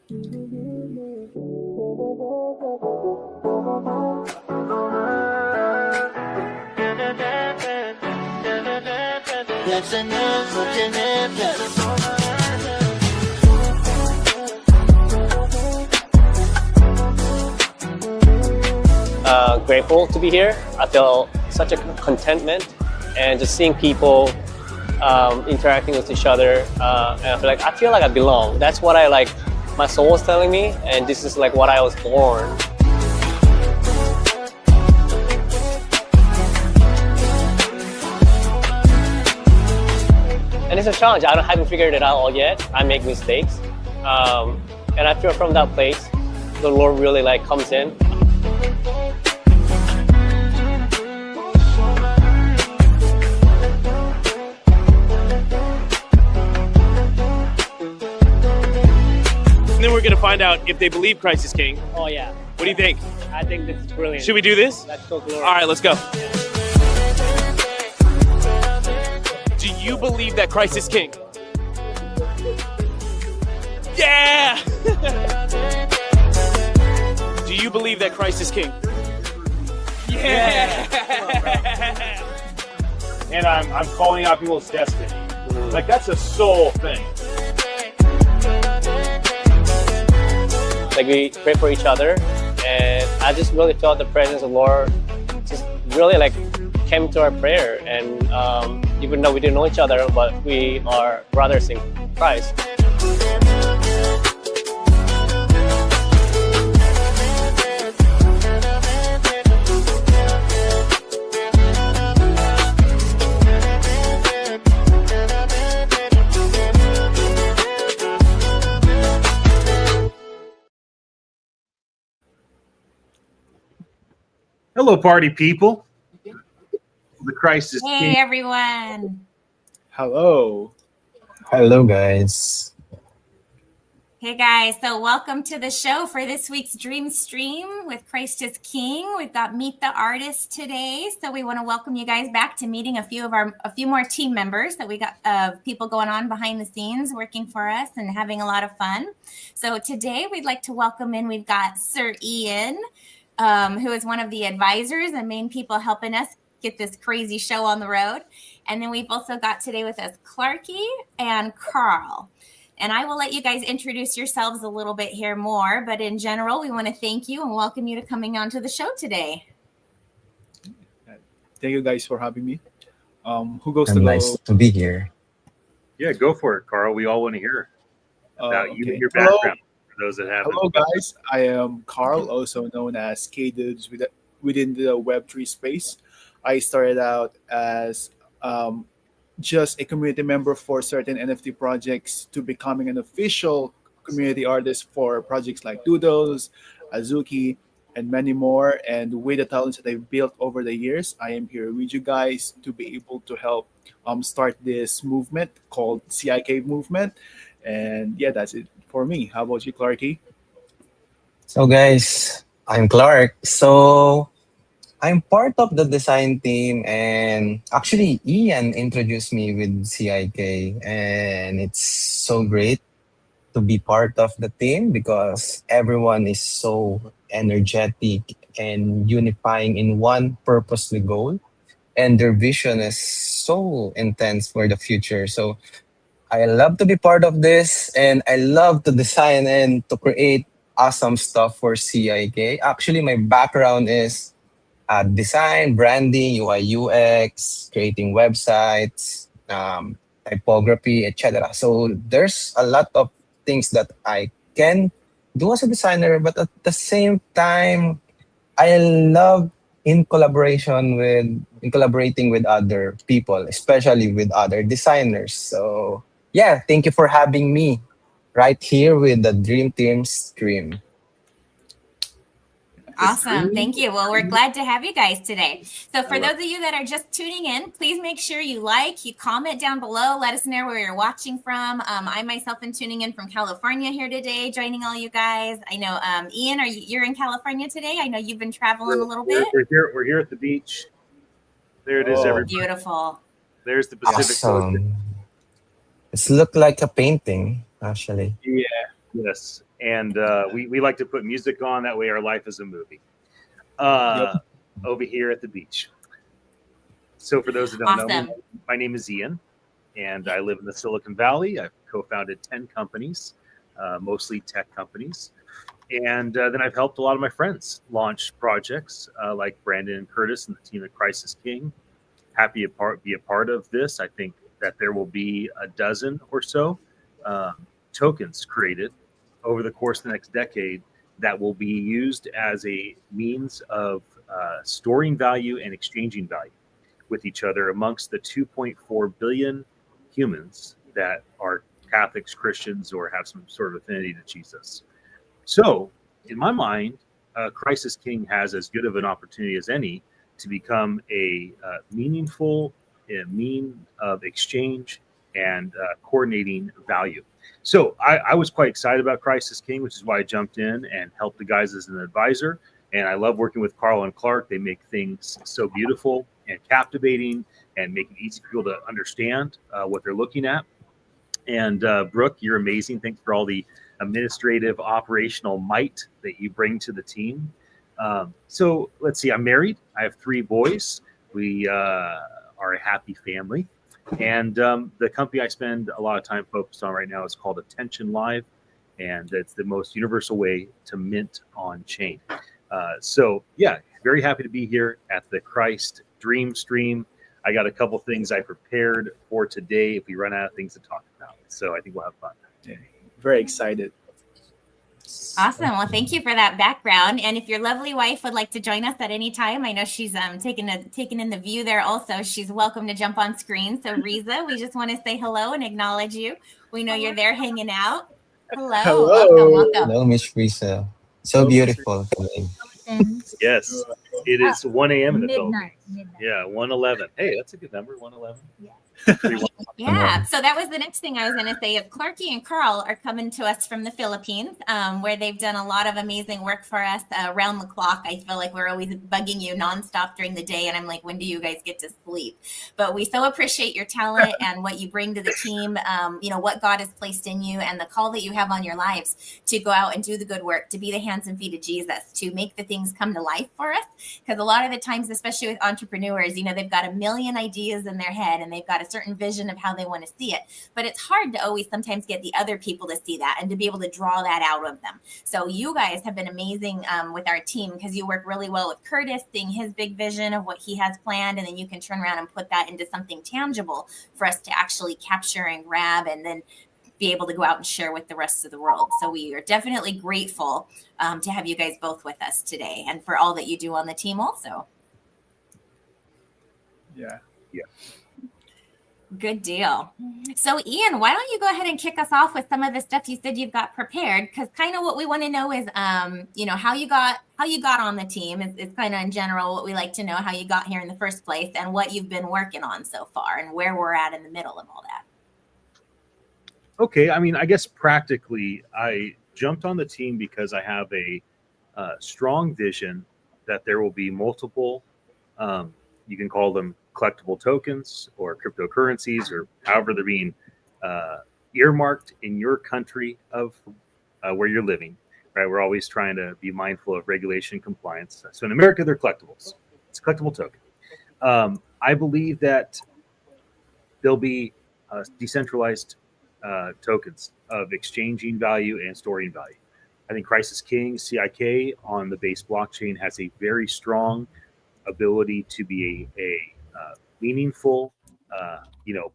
Grateful to be here. I feel such a contentment, and just seeing people interacting with each other, and I feel like I belong. That's what I like. My soul is telling me, and this is like what I was born. And it's a challenge. I haven't figured it out all yet. I make mistakes, and I feel from that place, the Lord really like comes in. Then we're going to find out if they believe Christ is King. Oh yeah. What do you think? I think this is brilliant. Should we do this? Let's go, glory. All right, let's go. Do you believe that Christ is King? Yeah! Do you believe that Christ is King? Yeah! And I'm calling out people's destiny. Like, that's a soul thing. Like, we pray for each other, and I just really felt the presence of the Lord just really like came to our prayer. And even though we didn't know each other, but we are brothers in Christ. Hello, party people. The Christ is Hey, King. everyone. Hello. Hello, guys. Hey, guys. So welcome to the show for this week's Dream Stream with Christ is King. We've got Meet the Artist today. So we want to welcome you guys back to meeting a few more team members that we got people going on behind the scenes working for us and having a lot of fun. So today we'd like to welcome in, we've got Sir Ian, who is one of the advisors and main people helping us get this crazy show on the road. And then we've also got today with us Clarky and Karl. And I will let you guys introduce yourselves a little bit here more. But in general, we want to thank you and welcome you to coming onto the show today. Thank you guys for having me. Who goes to I'm go? nice to be here. Yeah, go for it, Karl. We all want to hear about you and your Hello. background for those that haven't. Hello, guys. I am Karl, also known as K-Dudes within the Web3 space. I started out as just a community member for certain NFT projects to becoming an official community artist for projects like Doodles, Azuki, and many more. And with the talents that I've built over the years, I am here with you guys to be able to help start this movement called CIK movement. And yeah, that's it for me. How about you, Clarky? So, guys, I'm Clark. So, I'm part of the design team, and actually, Ian introduced me with CIK, and it's so great to be part of the team because everyone is so energetic and unifying in one purposely goal, and their vision is so intense for the future. So, I love to be part of this, and I love to design and to create awesome stuff for CIK. Actually, my background is design, branding, UI, UX, creating websites, typography, etc. So there's a lot of things that I can do as a designer, but at the same time, I love in collaborating with other people, especially with other designers. So yeah, thank you for having me right here with the Dream Team Stream. Awesome. Thank you. Well, we're glad to have you guys today. So for those of you that are just tuning in, please make sure you comment down below. Let us know where you're watching from. I myself am tuning in from California here today, joining all you guys. I know, Ian, you're in California today? I know you've been traveling a little bit. We're here at the beach. There it is, everybody. Beautiful. There's the Pacific Coast. Awesome. It's look like a painting, actually. Yeah, yes. and we like to put music on. That way, our life is a movie. Over here at the beach. So, for those that don't know me, my name is Ian, and I live in the Silicon Valley. I've co-founded 10 companies, mostly tech companies. And then I've helped a lot of my friends launch projects like Brandon and Curtis and the team at Christ is King. Happy to be a part of this. I think that there will be a dozen or so tokens created over the course of the next decade that will be used as a means of storing value and exchanging value with each other amongst the 2.4 billion humans that are Catholics, Christians, or have some sort of affinity to Jesus. So, in my mind, Christ is King has as good of an opportunity as any to become a meaningful mean of exchange and coordinating value. So I was quite excited about Christ is King, which is why I jumped in and helped the guys as an advisor. And I love working with Karl and Clark. They make things so beautiful and captivating and make it easy for people to understand what they're looking at. And Brooke, you're amazing. Thanks for all the administrative operational might that you bring to the team. So let's see, I'm married. I have 3 boys. We are a happy family. And the company I spend a lot of time focused on right now is called Attention Live. And it's the most universal way to mint on chain. So yeah, very happy to be here at the Christ Dream Stream. I got a couple things I prepared for today if we run out of things to talk about. So I think we'll have fun. Yeah, very excited. Awesome. Well, thank you for that background. And if your lovely wife would like to join us at any time, I know she's taking in the view there also. She's welcome to jump on screen. So Riza, we just want to say hello and acknowledge you. We know you're there hanging out. Hello. Welcome. Hello, Miss Risa. So beautiful today. Yes, it is 1 a.m. in the Midnight. Philippines. Yeah, 1:11. Hey, that's a good number, 1:11. Yeah. Yeah, so that was the next thing I was going to say. If Clarky and Karl are coming to us from the Philippines, where they've done a lot of amazing work for us around the clock. I feel like we're always bugging you nonstop during the day, and I'm like, when do you guys get to sleep? But we so appreciate your talent and what you bring to the team, what God has placed in you and the call that you have on your lives to go out and do the good work, to be the hands and feet of Jesus, to make the things come to life for us. Because a lot of the times, especially with entrepreneurs, they've got a million ideas in their head and they've got a certain vision of how they want to see it. But it's hard to always sometimes get the other people to see that and to be able to draw that out of them. So you guys have been amazing with our team because you work really well with Curtis, seeing his big vision of what he has planned. And then you can turn around and put that into something tangible for us to actually capture and grab and then be able to go out and share with the rest of the world. So we are definitely grateful to have you guys both with us today and for all that you do on the team also. Yeah. Good deal. So Ian, why don't you go ahead and kick us off with some of the stuff you said you've got prepared? Because kind of what we want to know is, how you got on the team is kind of in general what we like to know, how you got here in the first place and what you've been working on so far and where we're at in the middle of all that. Okay, I guess practically I jumped on the team because I have a strong vision that there will be multiple, you can call them collectible tokens or cryptocurrencies or however they're being earmarked in your country of where you're living, right? We're always trying to be mindful of regulation compliance. So in America, they're collectibles. It's a collectible token. I believe that there'll be decentralized tokens of exchanging value and storing value. I think Christ is King, CIK on the base blockchain has a very strong ability to be a meaningful,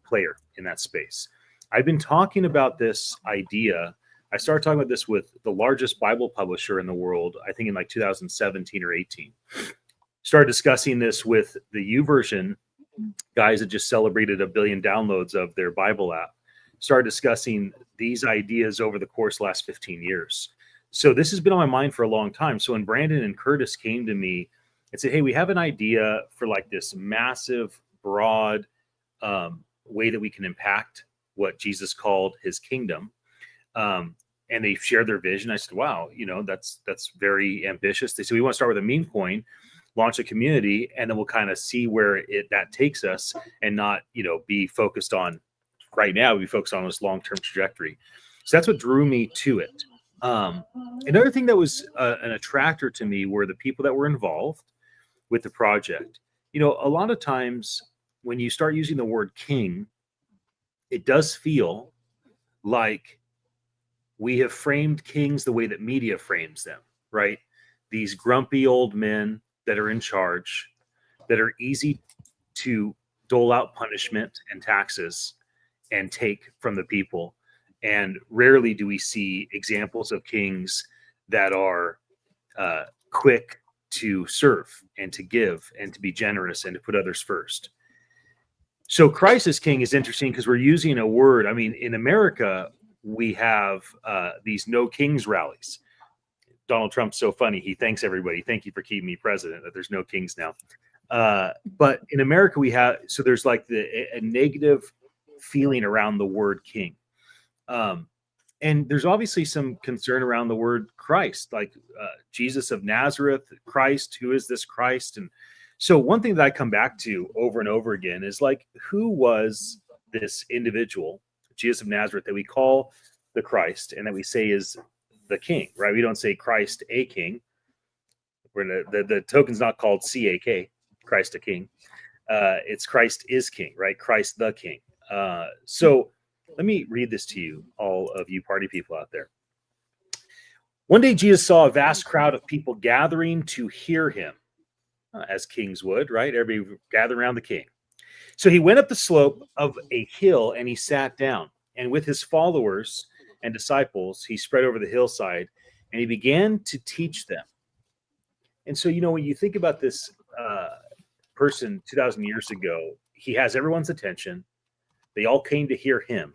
player in that space. I've been talking about this idea. I started talking about this with the largest Bible publisher in the world, I think in like 2017 or 18. Started discussing this with the YouVersion guys that just celebrated 1 billion downloads of their Bible app. Started discussing these ideas over the course of the last 15 years. So this has been on my mind for a long time. So when Brandon and Curtis came to me and said, hey, we have an idea for like this massive, broad way that we can impact what Jesus called his kingdom. And they shared their vision. I said, wow, that's very ambitious. They said, we want to start with a meme coin, launch a community, and then we'll kind of see where that takes us and not, be focused on right now, we focus on this long-term trajectory. So that's what drew me to it. Another thing that was an attractor to me were the people that were involved with the project. A lot of times when you start using the word king, it does feel like we have framed kings the way that media frames them, right? These grumpy old men that are in charge, that are easy to dole out punishment and taxes and take from the people. And rarely do we see examples of kings that are quick to serve and to give and to be generous and to put others first. So Christ as king is interesting because we're using a word. I mean, in America, we have these no kings rallies. Donald Trump's so funny. He thanks everybody. Thank you for keeping me president, that there's no kings now. But in America, we have, so there's like a negative feeling around the word king. And there's obviously some concern around the word Christ, like Jesus of Nazareth, Christ, who is this Christ? And so one thing that I come back to over and over again is like, who was this individual, Jesus of Nazareth, that we call the Christ and that we say is the king, right? We don't say Christ a king. The token's not called CAK, Christ a king. It's Christ is king, right? Christ the king. So let me read this to you, all of you party people out there. One day Jesus saw a vast crowd of people gathering to hear him, as kings would, right? Everybody gathered around the king. So he went up the slope of a hill and he sat down. And with his followers and disciples, he spread over the hillside and he began to teach them. And so, when you think about this person 2,000 years ago, he has everyone's attention. They all came to hear him.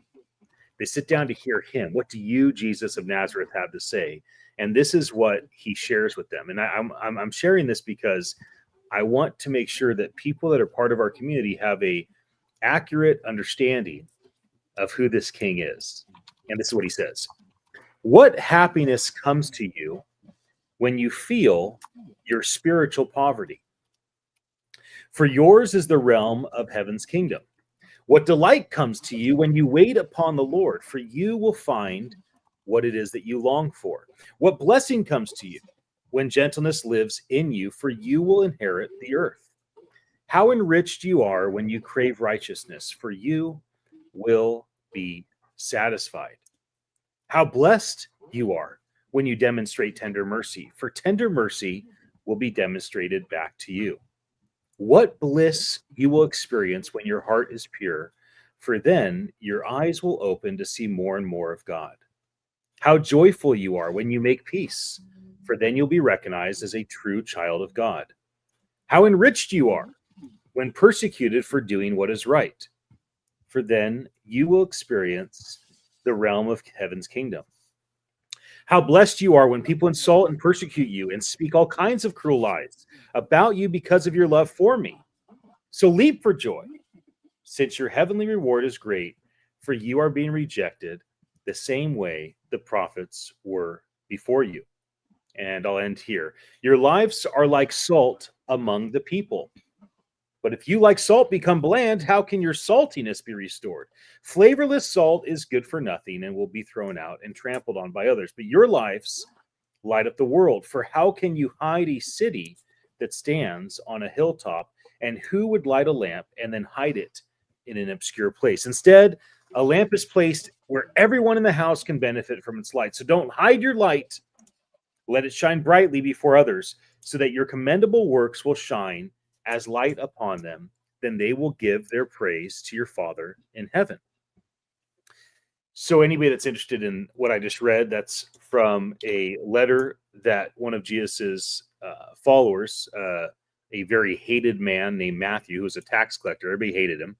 They sit down to hear him. What do you, Jesus of Nazareth, have to say? And this is what he shares with them. And I'm sharing this because I want to make sure that people that are part of our community have a accurate understanding of who this king is. And this is what he says. What happiness comes to you when you feel your spiritual poverty? For yours is the realm of heaven's kingdom. What delight comes to you when you wait upon the Lord? For you will find what it is that you long for. What blessing comes to you when gentleness lives in you? For you will inherit the earth. How enriched you are when you crave righteousness, for you will be satisfied. How blessed you are when you demonstrate tender mercy, for tender mercy will be demonstrated back to you. What bliss you will experience when your heart is pure, for then your eyes will open to see more and more of God. How joyful you are when you make peace, for then you'll be recognized as a true child of God. How enriched you are when persecuted for doing what is right, for then you will experience the realm of heaven's kingdom. How blessed you are when people insult and persecute you and speak all kinds of cruel lies about you because of your love for me. So leap for joy, since your heavenly reward is great, for you are being rejected the same way the prophets were before you. And I'll end here. Your lives are like salt among the people. But if you, like salt, become bland, how can your saltiness be restored? Flavorless salt is good for nothing and will be thrown out and trampled on by others. But your lives light up the world. For how can you hide a city that stands on a hilltop? And who would light a lamp and then hide it in an obscure place? Instead, a lamp is placed where everyone in the house can benefit from its light. So don't hide your light. Let it shine brightly before others, so that your commendable works will shine as light upon them. Then they will give their praise to your Father in heaven. So anybody that's interested in what I just read, that's from a letter that one of Jesus's followers, a very hated man named Matthew, who was a tax collector. Everybody hated him.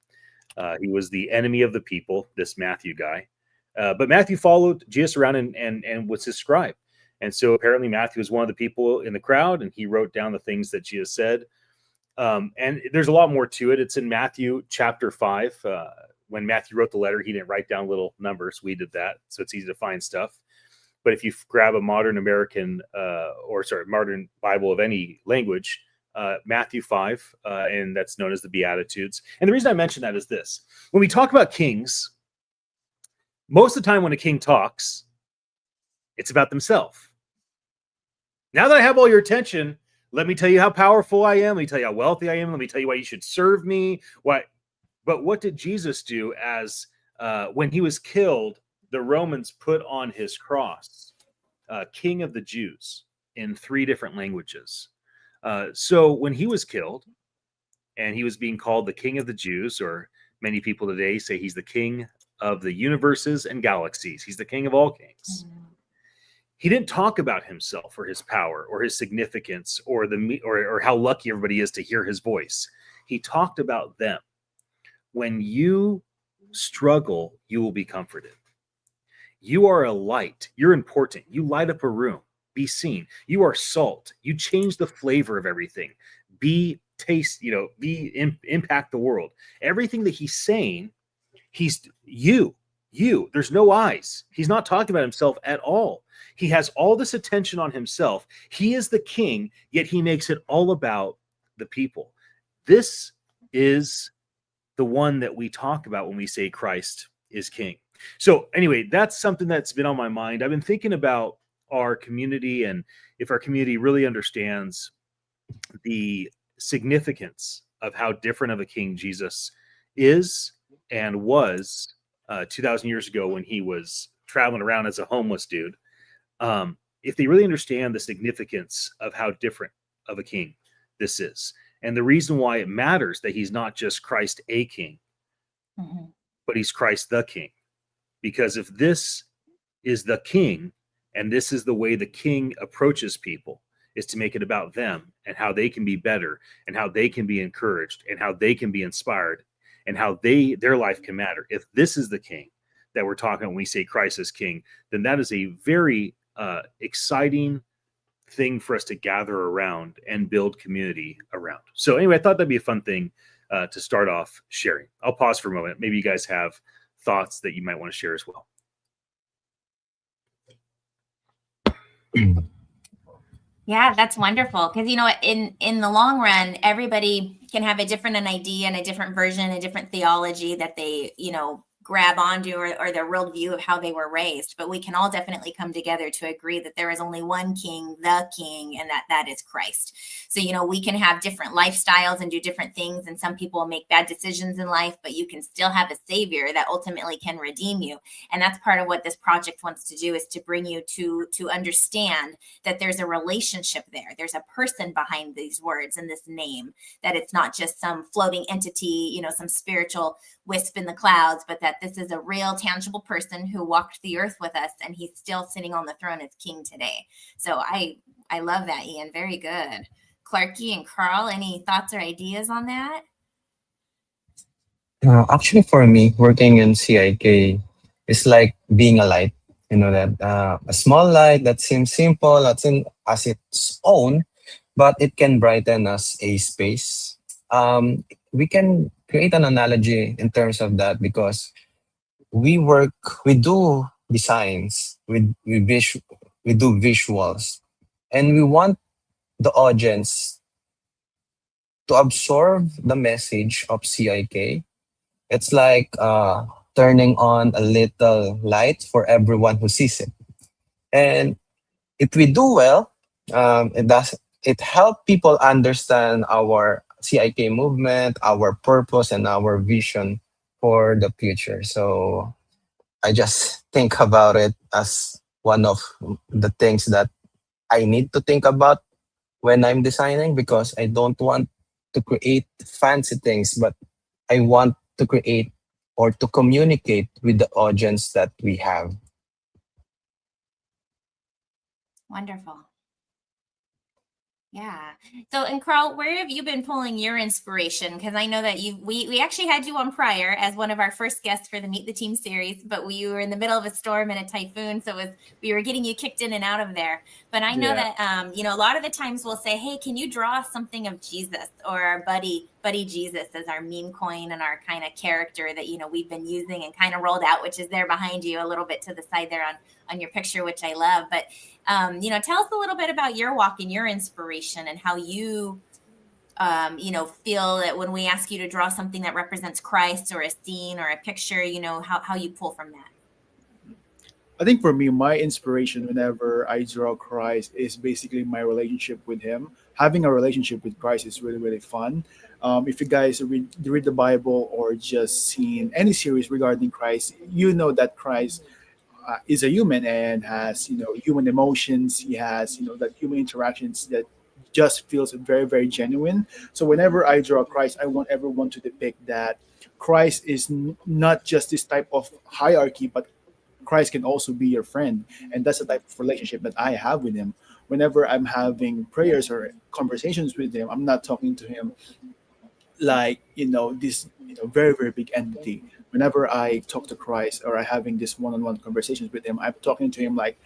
He was the enemy of the people, this Matthew guy. But Matthew followed Jesus around and was his scribe. And so apparently Matthew was one of the people in the crowd, and he wrote down the things that Jesus said. And there's a lot more to it. It's in Matthew chapter 5. When Matthew wrote the letter, he didn't write down little numbers. We did that, so it's easy to find stuff. But if you grab a modern modern Bible of any language, Matthew 5, and that's known as the Beatitudes. And the reason I mention that is this. When we talk about kings, most of the time when a king talks, It's about themselves. Now that I have all your attention, let me tell you how powerful I am. Let me tell you how wealthy I am. Let me tell you why you should serve me. But what did Jesus do as when he was killed? The Romans put on his cross, King of the Jews, in 3 different languages. So when he was killed, and he was being called the King of the Jews, or many people today say he's the King of the universes and galaxies. He's the King of all kings. He didn't talk about himself or his power or his significance or how lucky everybody is to hear his voice. He talked about them. When you struggle, you will be comforted. You are a light. You're important. You light up a room. Be seen. You are salt. You change the flavor of everything. Impact the world. Everything that he's saying, he's you. There's no eyes. He's not talking about himself at all. He has all this attention on himself. He is the king, yet he makes it all about the people. This is the one that we talk about when we say Christ is king. So anyway, that's something that's been on my mind. I've been thinking about our community, and if our community really understands the significance of how different of a king Jesus is and was 2,000 years ago when he was traveling around as a homeless dude. If they really understand the significance of how different of a king this is, and the reason why it matters that he's not just Christ a king, but he's Christ the king. Because if this is the king, and this is the way the king approaches people, is to make it about them and how they can be better and how they can be encouraged and how they can be inspired and how their life can matter. If this is the king that we're talking when we say Christ is king, then that is a very exciting thing for us to gather around and build community around. So anyway, I thought that'd be a fun thing to start off sharing. I'll pause for a moment. Maybe you guys have thoughts that you might want to share as well. Yeah, that's wonderful. Because, in the long run, everybody can have a different idea and a different version, a different theology that they, grab onto or their real view of how they were raised. But we can all definitely come together to agree that there is only one king, the king, and that is Christ. So, we can have different lifestyles and do different things. And some people make bad decisions in life, but you can still have a savior that ultimately can redeem you. And that's part of what this project wants to do, is to bring you to understand that there's a relationship there. There's a person behind these words and this name, that it's not just some floating entity, some spiritual wisp in the clouds, but that this is a real tangible person who walked the earth with us, and he's still sitting on the throne as king today. So I love that, Ian. Very good. Clarky and Karl, any thoughts or ideas on that? Actually, for me, working in CIK is like being a light. That a small light that seems simple as its own, but it can brighten us a space. We can create an analogy in terms of that, because we do designs, we do visuals, and we want the audience to absorb the message of CIK. It's like turning on a little light for everyone who sees it. And if we do well, it helps people understand our CIK movement, our purpose, and our vision for the future. So I just think about it as one of the things that I need to think about when I'm designing, because I don't want to create fancy things, but I want to create or to communicate with the audience that we have. Wonderful. Yeah. So, and Karl, where have you been pulling your inspiration? Because I know that we actually had you on prior as one of our first guests for the Meet the Team series, but we were in the middle of a storm and a typhoon, so we were getting you kicked in and out of there. But I know that a lot of the times we'll say, "Hey, can you draw something of Jesus or our buddy Jesus as our meme coin and our kind of character that we've been using and kind of rolled out, which is there behind you a little bit to the side there on your picture, which I love." But tell us a little bit about your walk and your inspiration and how you, feel that when we ask you to draw something that represents Christ or a scene or a picture, how you pull from that. I think for me, my inspiration whenever I draw Christ is basically my relationship with Him. Having a relationship with Christ is really, really fun. If you guys read the Bible or just seen any series regarding Christ, you know that Christ is a human and has human emotions. He has that human interactions that just feels very, very genuine. So whenever I draw Christ, I want everyone to depict that Christ is not just this type of hierarchy, but Christ can also be your friend. And that's the type of relationship that I have with Him. Whenever I'm having prayers or conversations with Him, I'm not talking to Him like this very, very big entity. Whenever I talk to Christ or I having this one-on-one conversations with Him, I'm talking to Him like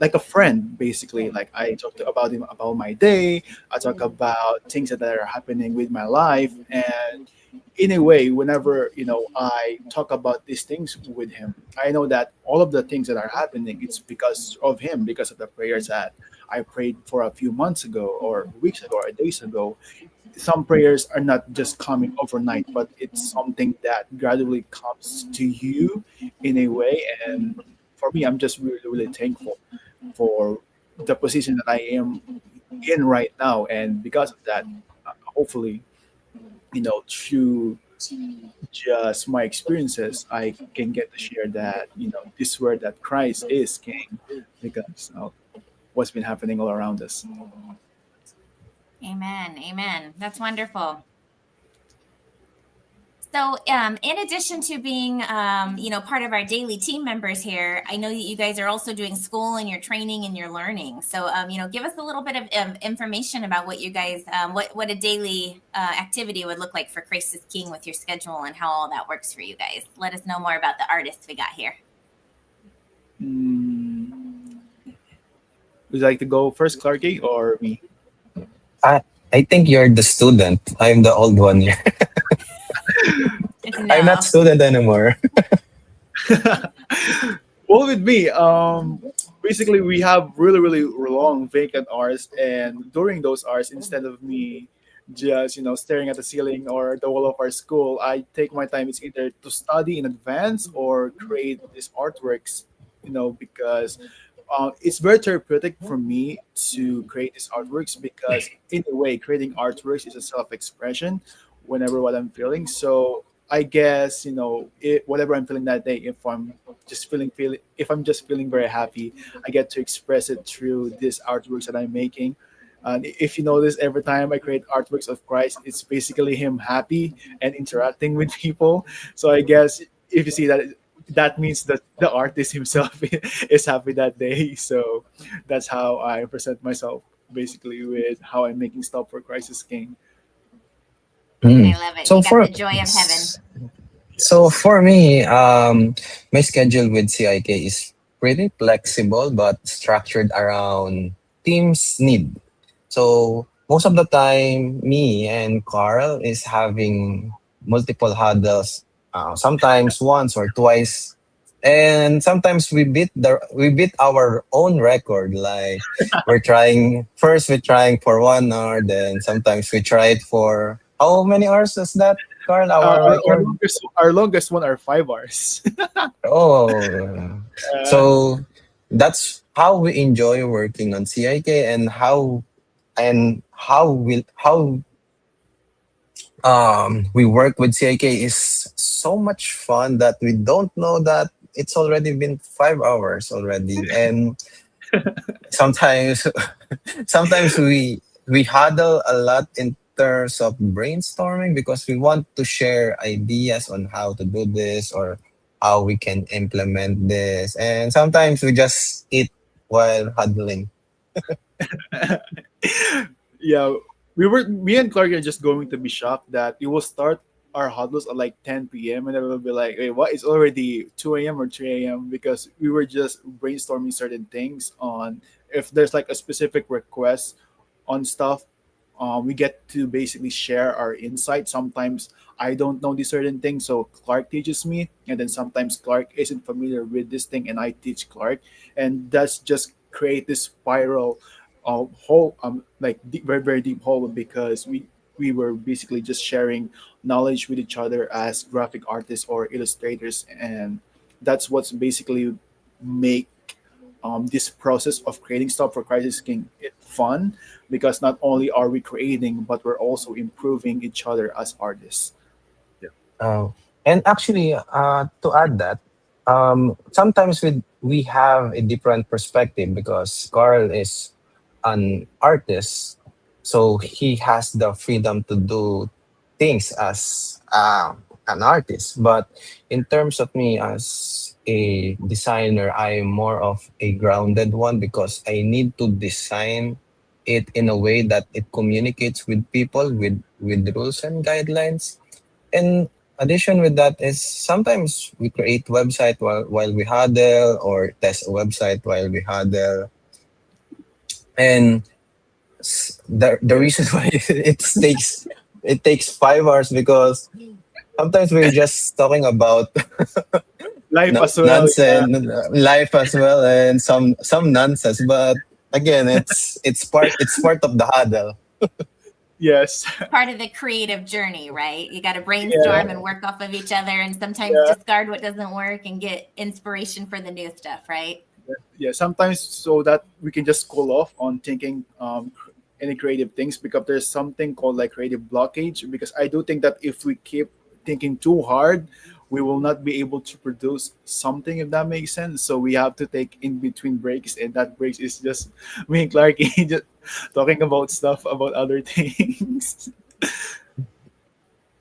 a friend, basically. Like I talk about Him, about my day. I talk about things that are happening with my life. And in a way, whenever I talk about these things with Him, I know that all of the things that are happening, it's because of Him, because of the prayers that I prayed for a few months ago or weeks ago or days ago. Some prayers are not just coming overnight, but it's something that gradually comes to you in a way. And for me, I'm just really, really thankful for the position that I am in right now. And because of that, hopefully, through just my experiences, I can get to share that, this word that Christ is King because of what's been happening all around us. Amen. Amen. That's wonderful. So, in addition to being, part of our daily team members here, I know that you guys are also doing school and you're training and you're learning. So, give us a little bit of information about what you guys, what a daily activity would look like for Christ is King with your schedule and how all that works for you guys. Let us know more about the artists we got here. Would you like to go first, Clarky, or me? I I think you're the student. I'm the old one here. I'm not No. student anymore. Well, with me, basically we have really, really long vacant hours, and during those hours, instead of me just staring at the ceiling or the wall of our school, I take my time. It's either to study in advance or create these artworks. Because it's very therapeutic for me to create these artworks because in a way creating artworks is a self-expression whenever what I'm feeling. So I guess whatever I'm feeling that day, if I'm just feeling very happy, I get to express it through these artworks that I'm making. And if you notice, every time I create artworks of Christ, it's basically Him happy and interacting with people. So I guess if you see that, that means that the artist himself is happy that day. So that's how I present myself, basically, with how I'm making stuff for Crisis King. Mm. I love it. So You got for the joy of heaven. so Yes. for me, my schedule with CIK is pretty flexible but structured around team's need. So most of the time, me and Carl is having multiple huddles, sometimes once or twice, and sometimes we beat our own record. Like we're trying for 1 hour, then sometimes we try it for how many hours is that, Carl? Our record? Our longest one are 5 hours. Oh, uh, so that's how we enjoy working on CIK and how we work with CIK is so much fun that we don't know that it's already been 5 hours already. And sometimes sometimes we huddle a lot in terms of brainstorming because we want to share ideas on how to do this or how we can implement this. And sometimes we just eat while huddling. yeah, me and Clark are just going to be shocked that we will start our huddles at like 10 p.m. and then we'll be like, wait, what? It's already 2 a.m. or 3 a.m. because we were just brainstorming certain things on if there's like a specific request on stuff. We get to basically share our insights. Sometimes I don't know these certain things, so Clark teaches me, and then sometimes Clark isn't familiar with this thing, and I teach Clark, and that's just create this spiral hole, like deep, very, very deep hole because we were basically just sharing knowledge with each other as graphic artists or illustrators, and that's what's basically make this process of creating stuff for Crisis King it fun, because not only are we creating, but we're also improving each other as artists. Yeah. Oh, and actually, to add that, sometimes we have a different perspective because Carl is an artist, so he has the freedom to do things as an artist. But in terms of me as a designer, I am more of a grounded one because I need to design it in a way that it communicates with people with rules and guidelines. In addition with that is sometimes we create website while we huddle or test a website while we huddle. And the Yes, reason why it takes 5 hours because sometimes we're just talking about life as well. Yeah. nonsense life as well and some nonsense. But again, it's part of the huddle. Yes. Part of the creative journey, right? You got to Yeah. brainstorm and work off of each other and sometimes Yeah. discard what doesn't work and get inspiration for the new stuff, right? Yeah, sometimes so that we can just cool off on thinking any creative things, because there's something called like creative blockage, because I do think that if we keep thinking too hard, we will not be able to produce something, if that makes sense. So we have to take in between breaks, and that breaks is just me and Clarky just talking about stuff about other things.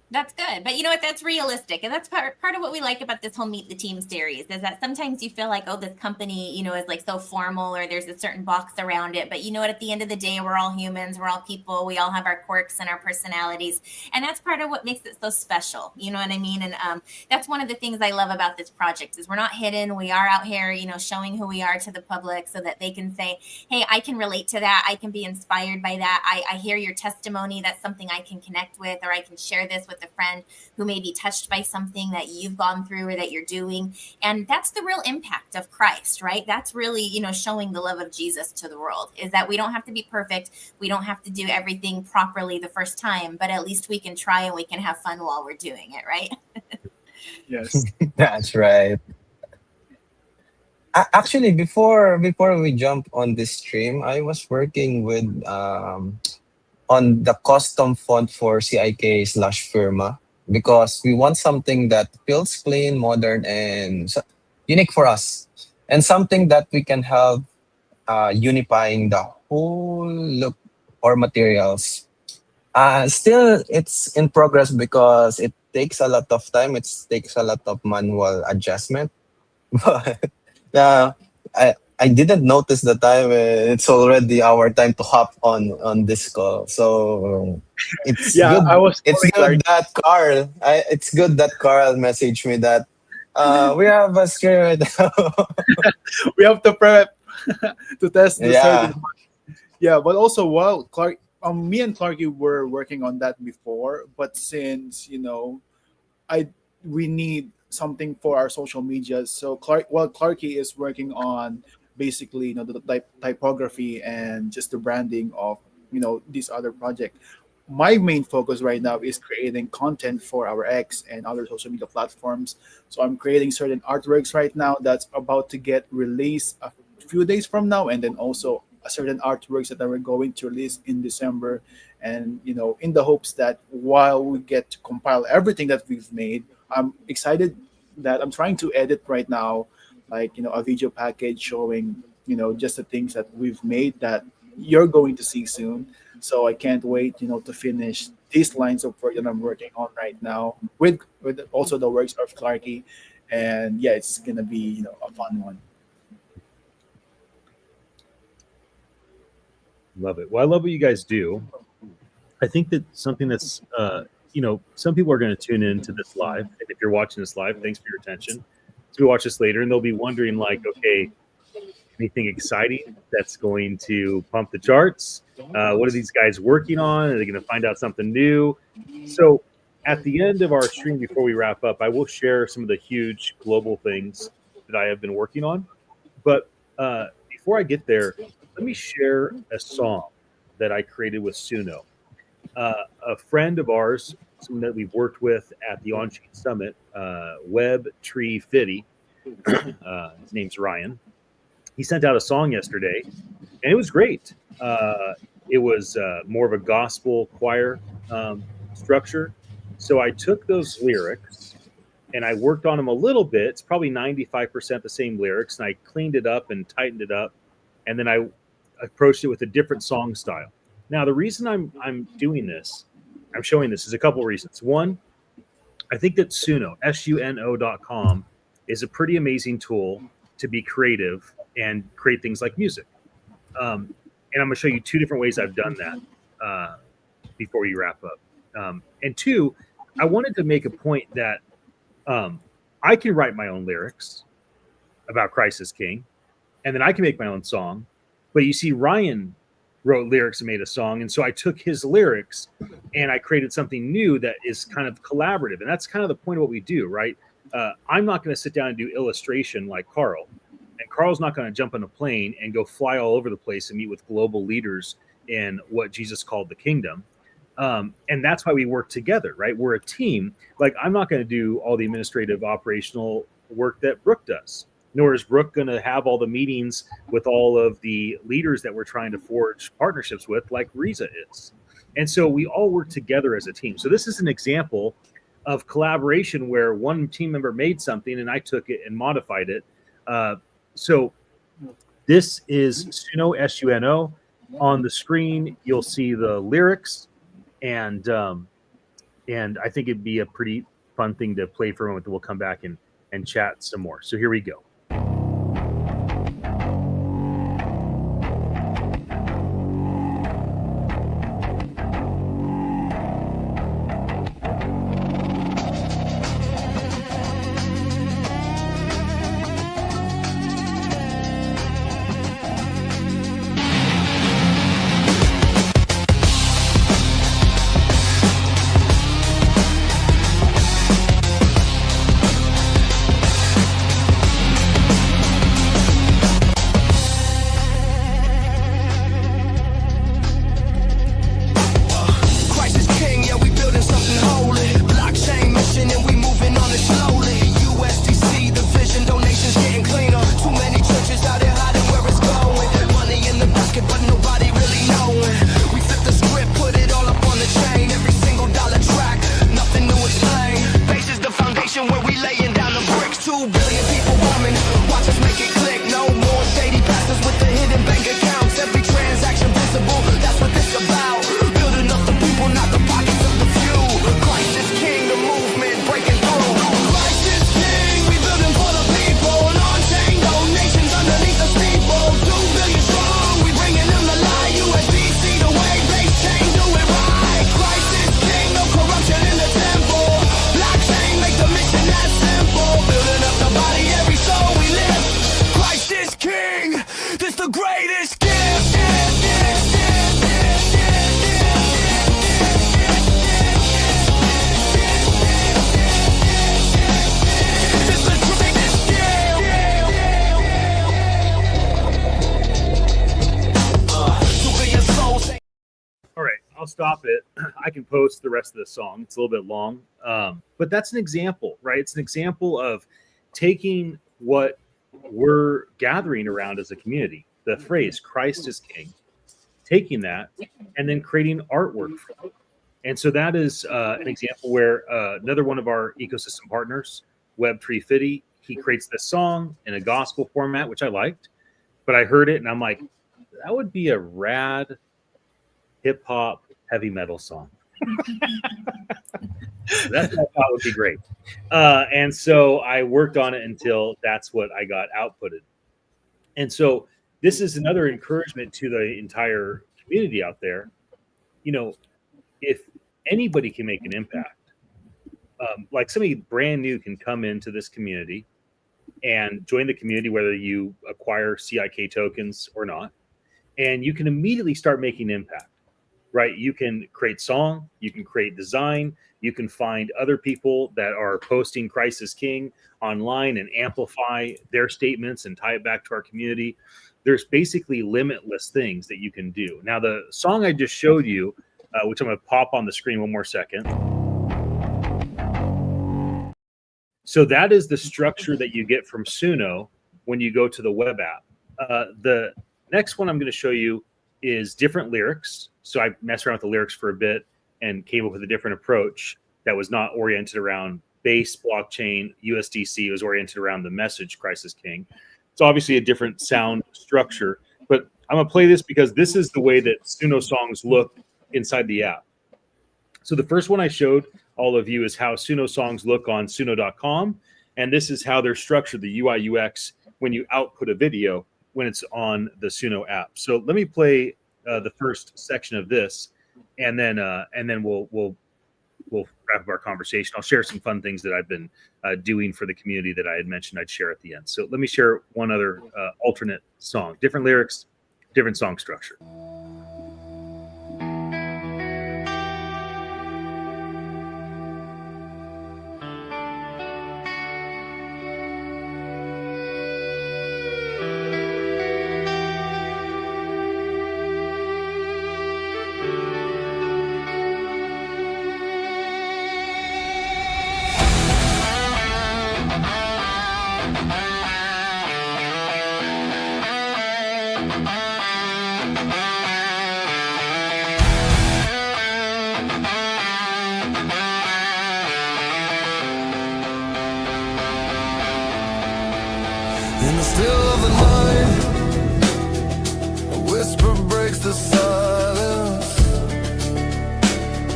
That's good. But you know what? That's realistic. And that's part of what we like about this whole Meet the Team series is that sometimes you feel like, oh, this company, is like so formal or there's a certain box around it. But you know what? At the end of the day, we're all humans. We're all people. We all have our quirks and our personalities. And that's part of what makes it so special. You know what I mean? And that's one of the things I love about this project is we're not hidden. We are out here, showing who we are to the public so that they can say, hey, I can relate to that. I can be inspired by that. I hear your testimony. That's something I can connect with, or I can share this with a friend who may be touched by something that you've gone through or that you're doing. And that's the real impact of Christ, right? That's really, showing the love of Jesus to the world, is that we don't have to be perfect. We don't have to do everything properly the first time, but at least we can try and we can have fun while we're doing it, right? Yes. That's right. Actually, before we jump on this stream, I was working with on the custom font for CIK/Firma because we want something that feels clean, modern, and unique for us, and something that we can have unifying the whole look or materials. Still, it's in progress because it takes a lot of time. It takes a lot of manual adjustment. But uh, I didn't notice the time. It's already our time to hop on this call. So it's Yeah, I good. was It's calling good Clarky. that Carl. It's good that Carl messaged me that we have a stream right now. We have to prep to test the certain. Yeah. Yeah, but also while me and Clarky were working on that before, but since I we need something for our social media, so Clarky is working on basically the typography and just the branding of this other project. My main focus right now is creating content for our X and other social media platforms. So I'm creating certain artworks right now that's about to get released a few days from now, and then also a certain artworks that we're going to release in December. And in the hopes that while we get to compile everything that we've made, I'm excited that I'm trying to edit right now, like a video package showing just the things that we've made that you're going to see soon. So I can't wait, to finish these lines of work that I'm working on right now with also the works of Clarky, and yeah, it's gonna be a fun one. Love it. Well, I love what you guys do. I think that something that's, some people are going to tune into this live. And if you're watching this live, thanks for your attention. So we watch this later and they'll be wondering, like, okay, anything exciting that's going to pump the charts? What are these guys working on? Are they going to find out something new? So at the end of our stream, before we wrap up, I will share some of the huge global things that I have been working on. But before I get there, let me share a song that I created with Suno. A friend of ours, someone that we've worked with at the On-Chain Summit, Web Tree Fitty, His name's Ryan. He sent out a song yesterday, and it was great. It was more of a gospel choir structure. So I took those lyrics and I worked on them a little bit. It's probably 95% the same lyrics, and I cleaned it up and tightened it up, and then I approached it with a different song style. Now, the reason I'm doing this, I'm showing this, is a couple of reasons. One, I think that Suno, SUNO.com, is a pretty amazing tool to be creative and create things like music. And I'm going to show you two different ways I've done that before we wrap up. And two, I wanted to make a point that I can write my own lyrics about Christ as King, and then I can make my own song. But you see, Ryan wrote lyrics and made a song, and so I took his lyrics and I created something new that is kind of collaborative. And that's kind of the point of what we do, right? I'm not going to sit down and do illustration like Karl, and Karl's not going to jump on a plane and go fly all over the place and meet with global leaders in what Jesus called the kingdom. And that's why we work together, right? We're a team. Like, I'm not going to do all the administrative operational work that Brooke does, nor is Brooke going to have all the meetings with all of the leaders that we're trying to forge partnerships with, like Riza is. And so we all work together as a team. So this is an example of collaboration where one team member made something and I took it and modified it. So this is Suno, SUNO. On the screen, you'll see the lyrics. And I think it'd be a pretty fun thing to play for a moment. We'll come back and chat some more. So here we go. Stop it. I can post the rest of the song. It's a little bit long, but that's an example, right? It's an example of taking what we're gathering around as a community, the phrase Christ is King, taking that and then creating artwork from it. And so that is an example where another one of our ecosystem partners, Webtree Fitty, he creates this song in a gospel format, which I liked, but I heard it and I'm like, that would be a rad hip hop heavy metal song. That would be great. And so I worked on it until that's what I got outputted. And so this is another encouragement to the entire community out there. You know, if anybody can make an impact, like somebody brand new can come into this community and join the community, whether you acquire CIK tokens or not, and you can immediately start making impact. Right? You can create song, you can create design, you can find other people that are posting Christ is King online and amplify their statements and tie it back to our community. There's basically limitless things that you can do. Now, the song I just showed you, which I'm going to pop on the screen one more second. So that is the structure that you get from Suno when you go to the web app. The next one I'm going to show you is different lyrics. So I messed around with the lyrics for a bit and came up with a different approach that was not oriented around base blockchain USDC. It was oriented around the message Christ is King. It's obviously a different sound structure, but I'm gonna play this because this is the way that Suno songs look inside the app. So the first one I showed all of you is how Suno songs look on Suno.com, and this is how they're structured, the UI UX when you output a video when it's on the Suno app. So let me play the first section of this, and then we'll wrap up our conversation. I'll share some fun things that I've been doing for the community that I had mentioned I'd share at the end. So let me share one other alternate song, different lyrics, different song structure. In the still of the night, a whisper breaks the silence.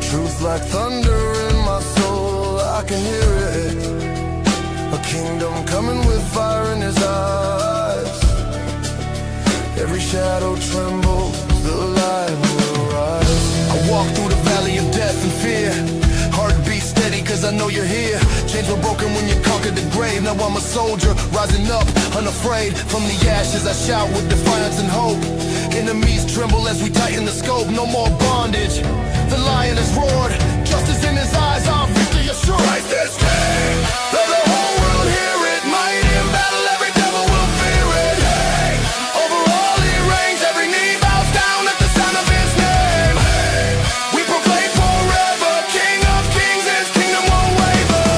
Truth like thunder in my soul, I can hear it. A kingdom coming with fire in his eyes. Every shadow trembles, the light will rise. I walk through the valley of death and fear. Heart beat steady cause I know you're here. Chains were broken when you conquered the grave. Now I'm a soldier, rising up, unafraid. From the ashes I shout with defiance and hope. Enemies tremble as we tighten the scope. No more bondage, the lion has roared. Justice in his eyes, our victory assured. Christ is king, let the whole world hear it. Mighty in battle, every devil will fear it. Hey, over all he reigns, every knee bows down at the sound of his name. Hey, we proclaim forever, King of kings, his kingdom won't waver.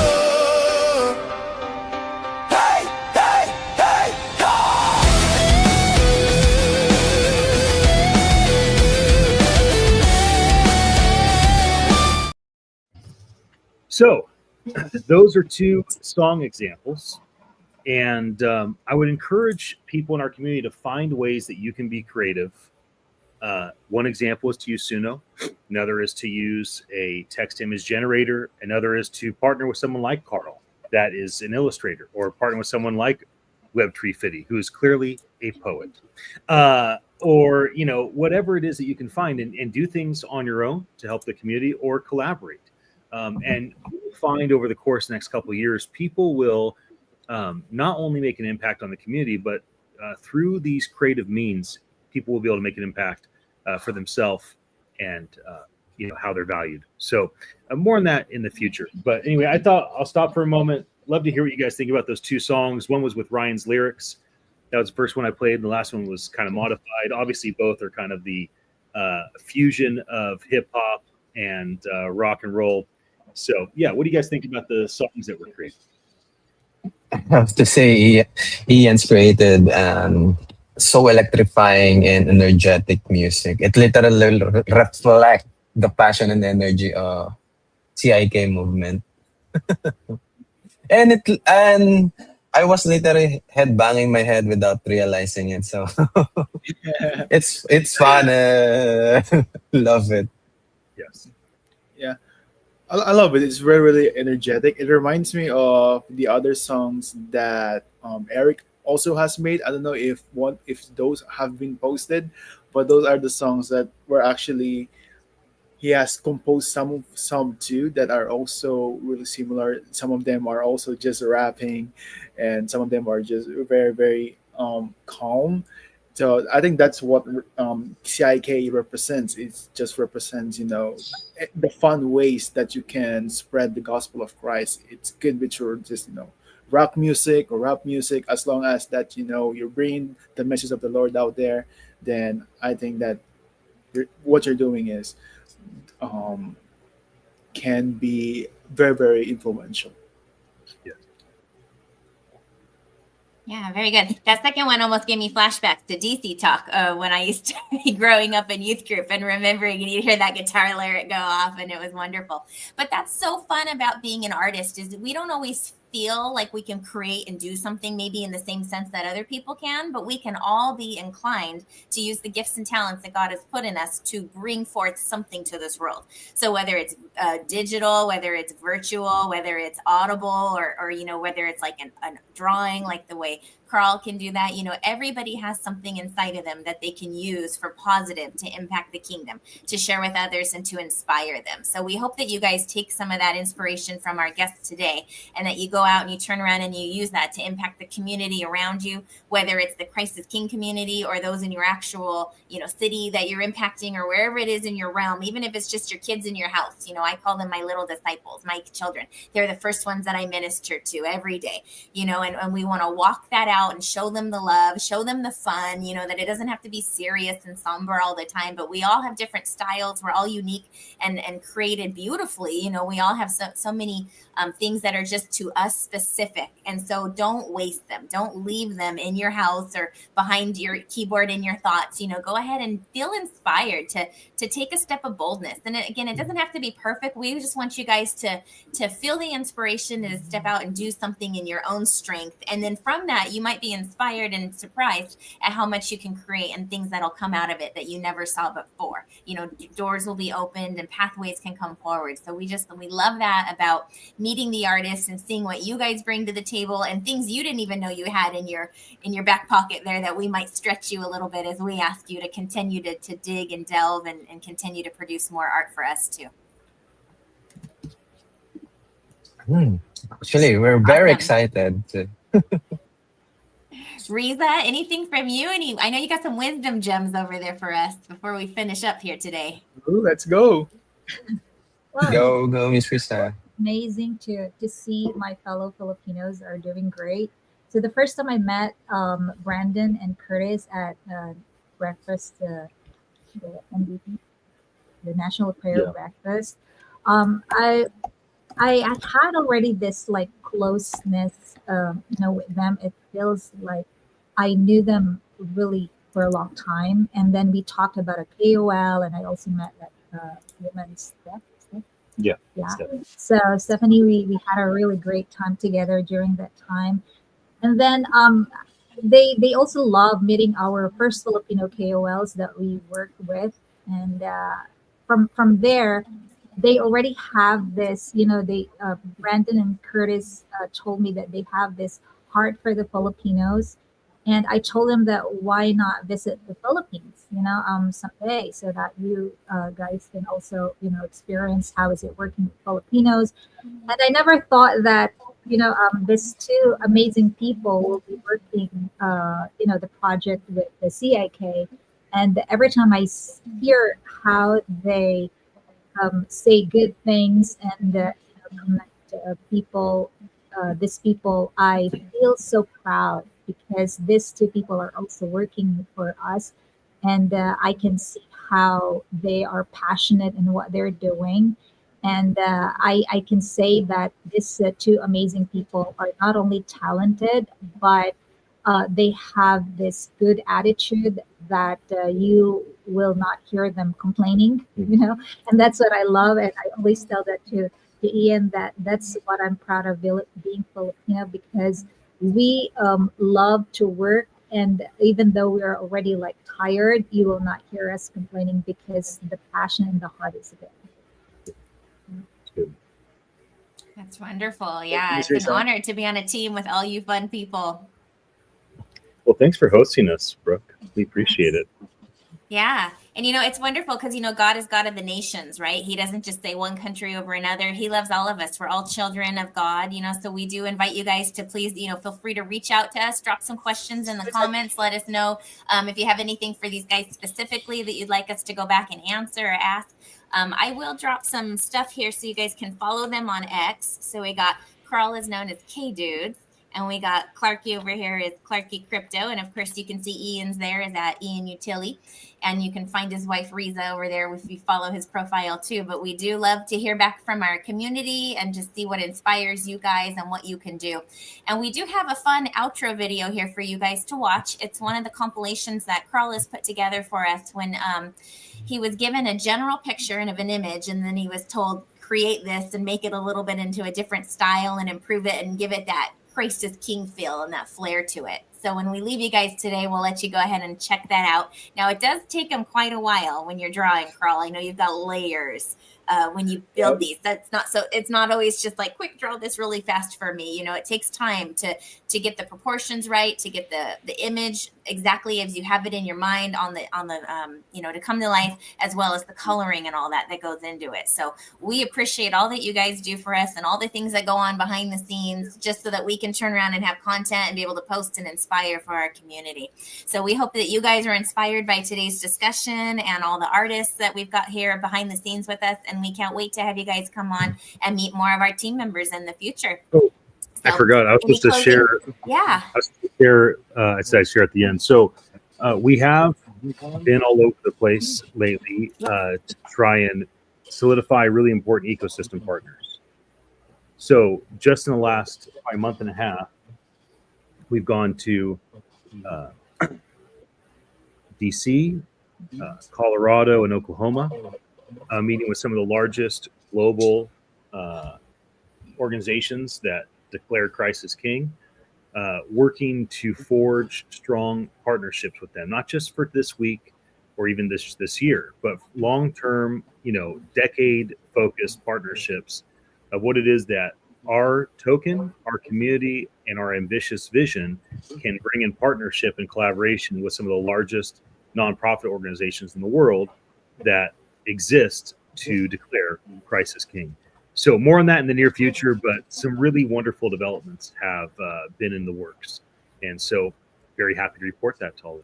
Hey, hey, hey, God! So those are two song examples. And I would encourage people in our community to find ways that you can be creative. One example is to use Suno. Another is to use a text image generator. Another is to partner with someone like Karl, that is an illustrator, or partner with someone like Webtree Fitty, who is clearly a poet. Or, you know, whatever it is that you can find and do things on your own to help the community or collaborate. And you'll find over the course of the next couple of years, people will not only make an impact on the community, but through these creative means, people will be able to make an impact for themselves and you know, how they're valued. So more on that in the future. But anyway, I thought I'll stop for a moment. Love to hear what you guys think about those two songs. One was with Ryan's lyrics. That was the first one I played. And the last one was kind of modified. Obviously, both are kind of the fusion of hip hop and rock and roll. So yeah, what do you guys think about the songs that were created? I have to say, Ian's created so electrifying and energetic music. It literally reflects the passion and energy of CIK movement. And I was literally head banging my head without realizing it. So it's fun. Love it. Yes. Yeah, I love it. It's very, really energetic. It reminds me of the other songs that Eric also has made. I don't know if those have been posted, but those are the songs that were actually he has composed some too that are also really similar. Some of them are also just rapping, and some of them are just very, very calm. So I think that's what CIK represents. It just represents, you know, the fun ways that you can spread the gospel of Christ. It's good with your just, you know, rock music or rap music, as long as that, you know, you're bringing the message of the Lord out there. Then I think that what you're doing is can be very, very influential. Yeah. Yeah, very good. That second one almost gave me flashbacks to DC Talk when I used to be growing up in youth group and remembering, and you'd hear that guitar lyric go off, and it was wonderful. But that's so fun about being an artist is that we don't always feel like we can create and do something maybe in the same sense that other people can, but we can all be inclined to use the gifts and talents that God has put in us to bring forth something to this world. So whether it's digital, whether it's virtual, whether it's audible, or whether it's like a drawing, like the way Karl can do that. Everybody has something inside of them that they can use for positive to impact the kingdom, to share with others, and to inspire them. So we hope that you guys take some of that inspiration from our guests today, and that you go out and you turn around and you use that to impact the community around you, whether it's the Christ is King community or those in your actual, city that you're impacting, or wherever it is in your realm, even if it's just your kids in your house. I call them my little disciples, my children. They're the first ones that I minister to every day, and we want to walk that out and show them the love, show them the fun, that it doesn't have to be serious and somber all the time, but we all have different styles. We're all unique and created beautifully. We all have so many things that are just to us specific. And so don't waste them. Don't leave them in your house or behind your keyboard in your thoughts. Go ahead and feel inspired to take a step of boldness. And again, it doesn't have to be perfect. We just want you guys to feel the inspiration and to step out and do something in your own strength. And then from that, you might be inspired and surprised at how much you can create and things that'll come out of it that you never saw before. Doors will be opened and pathways can come forward. So we love that about meeting the artists and seeing what you guys bring to the table and things you didn't even know you had in your back pocket there, that we might stretch you a little bit as we ask you to continue to dig and delve and continue to produce more art for us too. Actually, we're very Awesome. excited. Riza, anything from you? I know you got some wisdom gems over there for us before we finish up here today. Ooh, let's go. Go, Miss Risa. Amazing to see my fellow Filipinos are doing great. So the first time I met Brandon and Curtis at breakfast, the NDP, the National Prayer Breakfast, I had already this like closeness, with them. It feels like I knew them really for a long time, and then we talked about a KOL, and I also met that woman Steph. Yeah. So Stephanie, we had a really great time together during that time, and then they also love meeting our first Filipino KOLs that we worked with, and from there, they already have this. They Brandon and Curtis told me that they have this heart for the Filipinos, and I told them that why not visit the Philippines, someday, so that you guys can also, experience how is it working with Filipinos. And I never thought that, these two amazing people will be working, the project with the CIK. And every time I hear how they say good things and connect people, these people, I feel so proud because these two people are also working for us, and I can see how they are passionate in what they're doing. And I can say that these two amazing people are not only talented, but they have this good attitude that you will not hear them complaining, and that's what I love. And I always tell that to Ian, that's what I'm proud of being Filipino, because we love to work. And even though we are already like tired, you will not hear us complaining because the passion and the heart is there. Good. That's wonderful. Yeah, it's an honor to be on a team with all you fun people. Well, thanks for hosting us, Brooke. We appreciate it. Yeah. And, it's wonderful because, God is God of the nations, right? He doesn't just say one country over another. He loves all of us. We're all children of God, so we do invite you guys to please, feel free to reach out to us, drop some questions in the comments. Let us know if you have anything for these guys specifically that you'd like us to go back and answer or ask. I will drop some stuff here so you guys can follow them on X. So we got Karl is known as K-Dudes. And we got Clarky over here is Clarky Crypto. And of course, you can see Ian's there is at Ian Utility. And you can find his wife Riza over there if you follow his profile too. But we do love to hear back from our community and just see what inspires you guys and what you can do. And we do have a fun outro video here for you guys to watch. It's one of the compilations that Karl has put together for us when he was given a general picture of an image, and then he was told, create this and make it a little bit into a different style and improve it and give it that Christ is King feel and that flair to it. So when we leave you guys today, we'll let you go ahead and check that out. Now, it does take him quite a while when you're drawing, Karl. I know you've got layers when you build these. It's not always just like quick draw this really fast for me. You know, it takes time to get the proportions right, to get the image exactly as you have it in your mind on the to come to life, as well as the coloring and all that goes into it. So we appreciate all that you guys do for us and all the things that go on behind the scenes, just so that we can turn around and have content and be able to post and inspire for our community. So we hope that you guys are inspired by today's discussion and all the artists that we've got here behind the scenes with us. And we can't wait to have you guys come on and meet more of our team members in the future. Oh, I forgot. I was supposed to share. Yeah. I was supposed to share. I said I'd share at the end. So we have been all over the place lately to try and solidify really important ecosystem partners. So just in the last month and a half, we've gone to DC, Colorado, and Oklahoma, meeting with some of the largest global organizations that declare Christ as King, working to forge strong partnerships with them, not just for this week or even this year, but long-term, decade-focused partnerships of what it is that our token, our community, and our ambitious vision can bring in partnership and collaboration with some of the largest nonprofit organizations in the world that exist to declare Christ as King. So more on that in the near future, but some really wonderful developments have been in the works. And so very happy to report that to all of you.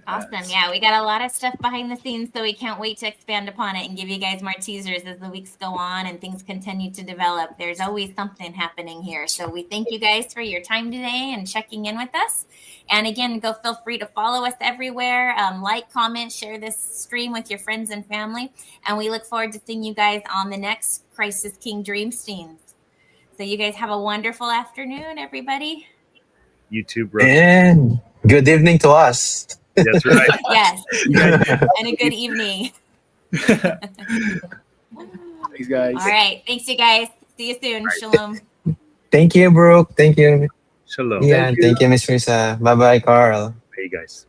Awesome. Yeah, we got a lot of stuff behind the scenes, so we can't wait to expand upon it and give you guys more teasers as the weeks go on and things continue to develop. There's always something happening here. So we thank you guys for your time today and checking in with us. And again, feel free to follow us everywhere. Like, comment, share this stream with your friends and family. And we look forward to seeing you guys on the next Christ is King Dream Streams. So you guys have a wonderful afternoon, everybody. You too, bro. And good evening to us. That's right. Yes. And a good evening. Thanks, guys. All right. Thanks, you guys. See you soon. Right. Shalom. Thank you, Brooke. Thank you. Shalom. Yeah, thank you, Miss Risa. Bye-bye, Karl. Hey, guys.